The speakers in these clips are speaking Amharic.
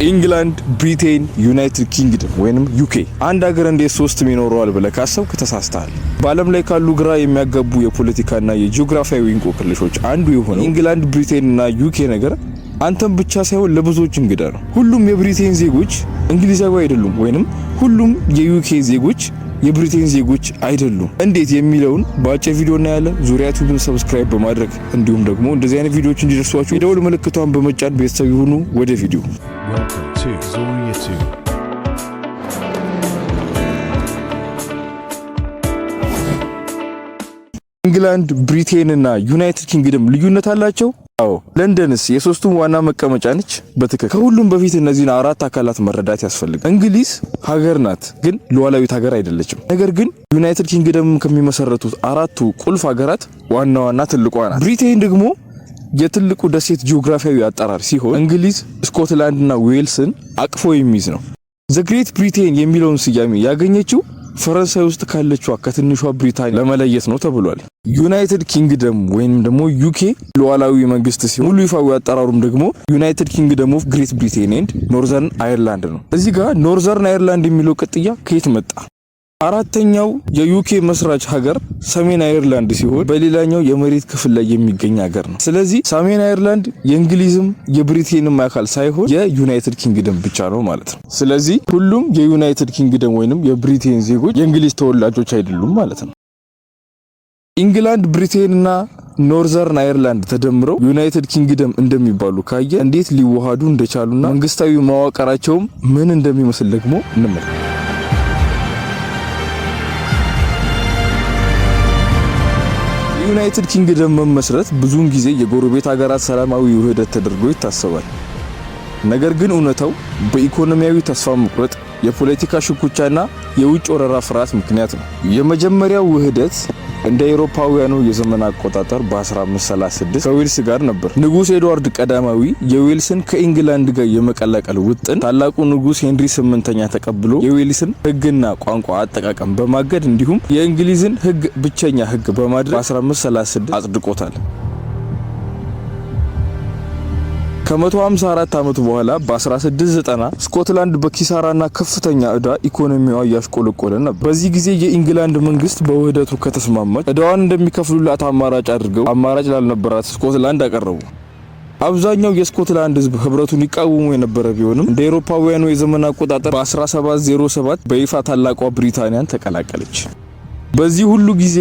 ኢንግላንድ፣ ብሪቴን፣ ዩናይትድ ኪንግደም ወይንም ዩኬ አንድ ሀገር እንዴት ሶስት ይኖረዋል ብለህ ካሰብክ ተሳስተሃል። በዓለም ላይ ካሉ ግራ የሚያጋቡ የፖለቲካና የጂኦግራፊያዊ እንቆቅልሾች አንዱ የሆነው ኢንግላንድ፣ ብሪቴን እና ዩኬ ነገር አንተም ብቻ ሳይሆን ለብዙዎች እንግዳ ነው። ሁሉም የብሪቴን ዜጎች እንግሊዛዊ አይደሉም ወይንም ሁሉም የዩኬ ዜጎች የብሪቴን ዜጎች አይደሉም። እንዴት የሚለውን በአጭር ቪዲዮ እናያለን። ዙሪያ ዩቲዩብን ሰብስክራይብ በማድረግ እንዲሁም ደግሞ እንደዚህ አይነት ቪዲዮዎች እንዲደርሷችሁ የደወል ምልክቷን በመጫን ቤተሰብ ይሁኑ። ወደ ቪዲዮ ኢንግላንድ፣ ብሪቴን እና ዩናይትድ ኪንግደም ልዩነት አላቸው? አዎ። ለንደንስ የሶስቱም ዋና መቀመጫ ነች? በትክክል። ከሁሉም በፊት እነዚህን አራት አካላት መረዳት ያስፈልጋል። እንግሊዝ ሀገር ናት፣ ግን ሉዓላዊት ሀገር አይደለችም። ነገር ግን ዩናይትድ ኪንግደም ከሚመሰረቱት አራቱ ቁልፍ ሀገራት ዋናዋና ትልቋ ናት። ብሪቴን ደግሞ የትልቁ ደሴት ጂኦግራፊያዊ አጠራር ሲሆን እንግሊዝ ስኮትላንድና ዌልስን አቅፎ የሚይዝ ነው። ዘ ግሬት ብሪቴን የሚለውን ስያሜ ያገኘችው ፈረንሳይ ውስጥ ካለችው ከትንሿ ብሪታንያ ለመለየት ነው ተብሏል። ዩናይትድ ኪንግደም ወይንም ደግሞ ዩኬ ሉዓላዊ መንግስት ሲሆን ሙሉ ይፋዊ አጠራሩም ደግሞ ዩናይትድ ኪንግደም ኦፍ ግሬት ብሪቴን ኤንድ ኖርዘርን አየርላንድ ነው። እዚህ ጋር ኖርዘርን አየርላንድ የሚለው ቅጥያ ከየት መጣ? አራተኛው የዩኬ መስራች ሀገር ሰሜን አየርላንድ ሲሆን በሌላኛው የመሬት ክፍል ላይ የሚገኝ ሀገር ነው። ስለዚህ ሰሜን አየርላንድ የእንግሊዝም የብሪቴንም አካል ሳይሆን የዩናይትድ ኪንግደም ብቻ ነው ማለት ነው። ስለዚህ ሁሉም የዩናይትድ ኪንግደም ወይንም የብሪቴን ዜጎች የእንግሊዝ ተወላጆች አይደሉም ማለት ነው። ኢንግላንድ፣ ብሪቴን እና ኖርዘርን አየርላንድ ተደምረው ዩናይትድ ኪንግደም እንደሚባሉ ካየ እንዴት ሊዋሃዱ እንደቻሉና መንግስታዊ መዋቅራቸውም ምን እንደሚመስል ደግሞ እንመልከት። ዩናይትድ ኪንግደም መመስረት ብዙውን ጊዜ የጎረቤት ሀገራት ሰላማዊ ውህደት ተደርጎ ይታሰባል። ነገር ግን እውነታው በኢኮኖሚያዊ ተስፋ መቁረጥ፣ የፖለቲካ ሽኩቻና የውጭ ወረራ ፍርሃት ምክንያት ነው። የመጀመሪያው ውህደት እንደ አውሮፓውያኑ የዘመን አቆጣጠር በ1536 ከዌልስ ጋር ነበር። ንጉስ ኤድዋርድ ቀዳማዊ የዌልስን ከኢንግላንድ ጋር የመቀላቀል ውጥን ታላቁ ንጉስ ሄንሪ 8ኛ ተቀብሎ የዌልስን ሕግና ቋንቋ አጠቃቀም በማገድ እንዲሁም የእንግሊዝን ሕግ ብቸኛ ሕግ በማድረግ በ1536 አጽድቆታል። ከ154 ዓመት በኋላ በ1690 ስኮትላንድ በኪሳራና ከፍተኛ ዕዳ ኢኮኖሚዋ እያሽቆለቆለ ነበር። በዚህ ጊዜ የኢንግላንድ መንግስት በውህደቱ ከተስማማች ዕዳዋን እንደሚከፍሉላት አማራጭ አድርገው አማራጭ ላልነበራት ስኮትላንድ አቀረቡ። አብዛኛው የስኮትላንድ ህዝብ ህብረቱን ይቃወሙ የነበረ ቢሆንም እንደ አውሮፓውያኑ የዘመን አቆጣጠር በ1707 በይፋ ታላቋ ብሪታንያን ተቀላቀለች። በዚህ ሁሉ ጊዜ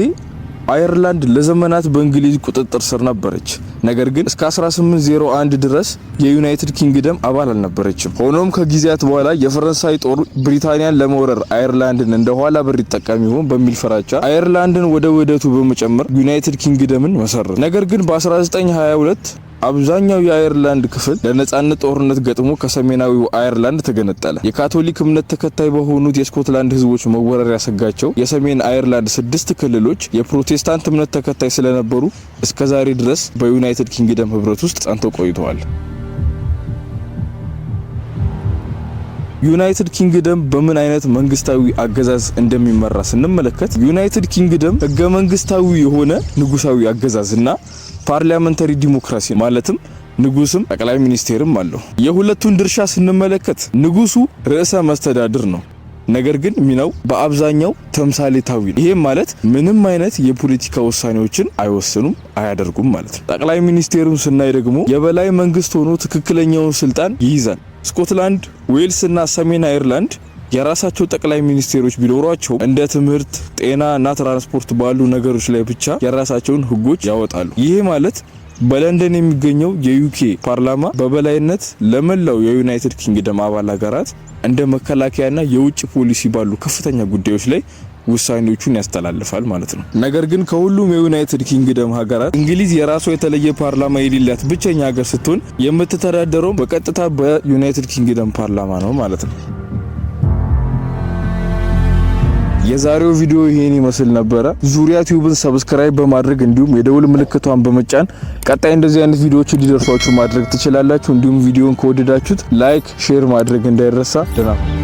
አየርላንድ ለዘመናት በእንግሊዝ ቁጥጥር ስር ነበረች። ነገር ግን እስከ 1801 ድረስ የዩናይትድ ኪንግደም አባል አልነበረችም። ሆኖም ከጊዜያት በኋላ የፈረንሳይ ጦር ብሪታንያን ለመውረር አየርላንድን እንደ ኋላ በር ይጠቀም ይሆን በሚል ፍራቻ አየርላንድን ወደ ውህደቱ በመጨመር ዩናይትድ ኪንግደምን መሰረተ። ነገር ግን በ1922 አብዛኛው የአየርላንድ ክፍል ለነጻነት ጦርነት ገጥሞ ከሰሜናዊው አየርላንድ ተገነጠለ። የካቶሊክ እምነት ተከታይ በሆኑት የስኮትላንድ ህዝቦች መወረር ያሰጋቸው የሰሜን አየርላንድ 6 ክልሎች የፕሮቴስታንት እምነት ተከታይ ስለነበሩ እስከዛሬ ድረስ በዩናይትድ ኪንግደም ህብረት ውስጥ ጸንተው ቆይተዋል። ዩናይትድ ኪንግደም በምን አይነት መንግስታዊ አገዛዝ እንደሚመራ ስንመለከት ዩናይትድ ኪንግደም ህገ መንግስታዊ የሆነ ንጉሳዊ አገዛዝና ፓርላሜንታሪ ዲሞክራሲ ማለትም ንጉስም ጠቅላይ ሚኒስቴርም አለው። የሁለቱን ድርሻ ስንመለከት ንጉሱ ርዕሰ መስተዳድር ነው። ነገር ግን ሚናው በአብዛኛው ተምሳሌታዊ ነው። ይሄም ማለት ምንም አይነት የፖለቲካ ውሳኔዎችን አይወስኑም፣ አያደርጉም ማለት ነው። ጠቅላይ ሚኒስቴሩን ስናይ ደግሞ የበላይ መንግስት ሆኖ ትክክለኛውን ስልጣን ይይዛል። ስኮትላንድ፣ ዌልስ እና ሰሜን አየርላንድ የራሳቸው ጠቅላይ ሚኒስቴሮች ቢኖሯቸው እንደ ትምህርት፣ ጤና እና ትራንስፖርት ባሉ ነገሮች ላይ ብቻ የራሳቸውን ህጎች ያወጣሉ። ይሄ ማለት በለንደን የሚገኘው የዩኬ ፓርላማ በበላይነት ለመላው የዩናይትድ ኪንግደም አባል ሀገራት እንደ መከላከያና የውጭ ፖሊሲ ባሉ ከፍተኛ ጉዳዮች ላይ ውሳኔዎቹን ያስተላልፋል ማለት ነው። ነገር ግን ከሁሉም የዩናይትድ ኪንግደም ሀገራት እንግሊዝ የራሷ የተለየ ፓርላማ የሌላት ብቸኛ ሀገር ስትሆን የምትተዳደረው በቀጥታ በዩናይትድ ኪንግደም ፓርላማ ነው ማለት ነው። የዛሬው ቪዲዮ ይሄን ይመስል ነበር። ዙሪያ ዩቲዩብን ሰብስክራይብ በማድረግ እንዲሁም የደውል ምልክቷን በመጫን ቀጣይ እንደዚህ አይነት ቪዲዮዎች እንዲደርሷችሁ ማድረግ ትችላላችሁ። እንዲሁም ቪዲዮን ከወደዳችሁት ላይክ፣ ሼር ማድረግ እንዳይረሳ። ደህና